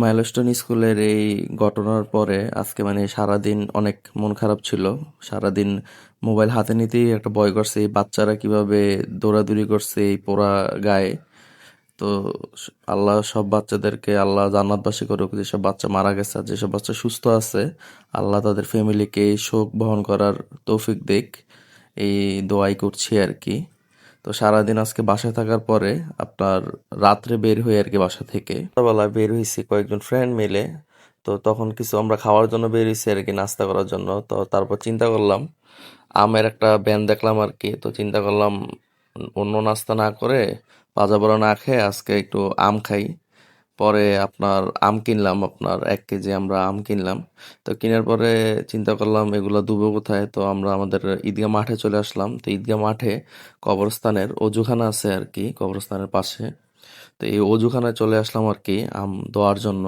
Milestone স্কুলের এই ঘটনার পরে আজকে মানে সারাদিন অনেক মন খারাপ ছিল। সারাদিন মোবাইল হাতে নিতেই একটা ভয় করছে, এই বাচ্চারা কিভাবে দৌড়াদৌড়ি করছে এই পোড়া গায়ে। তো আল্লাহ সব বাচ্চাদেরকে আল্লাহ জান্নাতবাসী করুক, যেসব বাচ্চা মারা গেছে আর যেসব বাচ্চা সুস্থ আছে আল্লাহ তাদের ফ্যামিলিকে এই শোক বহন করার তৌফিক দিক, এই দোয়াই করছি আর কি। তো সারাদিন আজকে বাসায় থাকার পরে আপনার রাত্রে বের হই আর কি, বাসা থেকে সকালবেলা বের হয়েছি কয়েকজন ফ্রেন্ড মিলে। তো তখন কিছু আমরা খাওয়ার জন্য বের হয়েছি আর কি, নাস্তা করার জন্য। তো তারপর চিন্তা করলাম, আমের একটা ব্যান দেখলাম আর কি। তো চিন্তা করলাম অন্য নাস্তা না করে, ভাজা পোড়া না খেয়ে আজকে একটু আম খাই। পরে আপনার আম কিনলাম, আপনার 1 কেজি আমরা আম কিনলাম। তো কেনার পরে চিন্তা করলাম এগুলো দুবো কোথায়। তো আমরা আমাদের ঈদগাহ মাঠে চলে আসলাম। তো ঈদগাহ মাঠে কবরস্থানের অজুখানা আছে আর কি, কবরস্থানের পাশে। তো এই অজুখানায় চলে আসলাম আর কি আম ধোয়ার জন্য।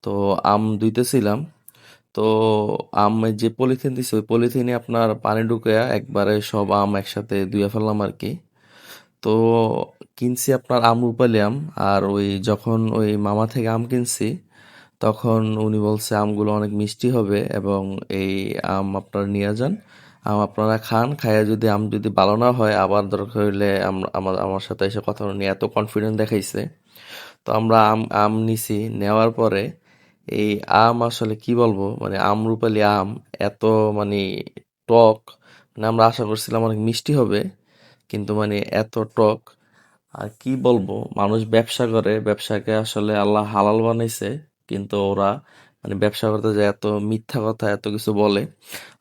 তো আম ধুইতেছিলাম। তো আমের যে পলিথিন দিছে ওই পলিথিনে আপনার পানি ঢুকে একবারে সব আম একসাথে ধুয়ে ফেললাম আর কি। তো কিনছি আপনার আম রূপালি আম। আর ওই যখন ওই মামা থেকে আম কিনছি তখন উনি বলছে আমগুলো অনেক মিষ্টি হবে এবং এই আম আপনারা নিয়ে যান, আম আপনারা খান, খাইয়া যদি আম যদি ভালো না হয় আবার দরকার হইলে আমার সাথে এসে কথা বলে। এত কনফিডেন্ট দেখাইছে। তো আমরা আম আম নিছি, নেওয়ার পরে এই আম আসলে কি বলবো, মানে আমরুপালি আম এত মানে টক, মানে আমরা আশা করছিলাম অনেক মিষ্টি হবে, কিন্তু মানে এত টক। আর কি বলবো, মানুষ ব্যবসা করে, ব্যবসাকে আসলে আল্লাহ হালাল বানাইছে, কিন্তু ওরা মানে ব্যবসা করতে যায় এত মিথ্যা কথা এত কিছু বলে।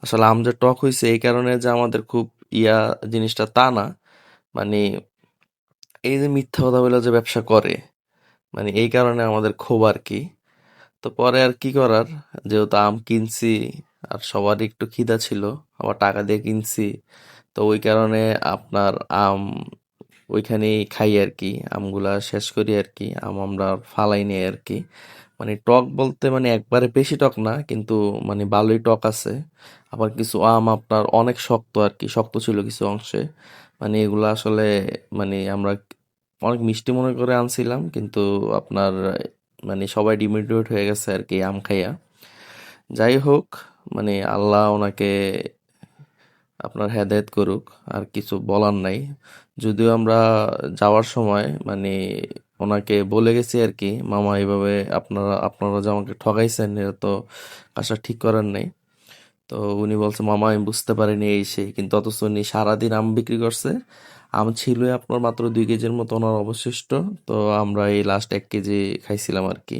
আসলে আম যে টক হইছে এই কারণে যে আমাদের খুব ইয়া জিনিসটা তা না, মানে এই যে মিথ্যা কথা বলে যে ব্যবসা করে, মানে এই কারণে আমাদের ক্ষোভ আর কি। তো পরে আর কি করার, যেহেতু আম কিনছি আর সবারই একটু খিদা ছিল, আবার টাকা দিয়ে কিনছি, তো ওই কারণে আপনার আম ওইখানেই খাই আর কি, আমগুলা শেষ করি আর কি। আম আমরা ফালাই নেই আর কি। মানে টক বলতে মানে একবারে বেশি টক না, কিন্তু মানে ভালোই টক আছে। আবার কিছু আম আপনার অনেক শক্ত আর কি, শক্ত ছিল কিছু অংশে। মানে এগুলা আসলে মানে আমরা অনেক মিষ্টি মনে করে আনছিলাম, কিন্তু আপনার মানে সবাই ডিমোটিভেট হয়ে গেছে আর কি আম খাইয়া। যাই হোক, মানে আল্লাহ ওনাকে আপনার হেদায়েত করুক, আর কিছু বলার নাই। যদিও আমরা যাওয়ার সময় মানে ওনাকে বলে গেছি আর কি, মামা এইভাবে আপনারা আপনারা যে আমাকে ঠকাইছেন এটা তো কাজটা ঠিক করার নাই। তো উনি বলছে মামা আমি বুঝতে পারিনি এই সেই, কিন্তু অথচ উনি সারাদিন আম বিক্রি করছে। আম ছিল আপনার মাত্র 2 কেজির মতো ওনার অবশিষ্ট। তো আমরা এই লাস্ট 1 কেজি খাইছিলাম আর কি।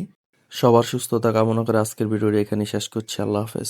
সবার সুস্থতা কামনা করে আজকের ভিডিওটি এখানে শেষ করছি। আল্লাহ হাফেজ।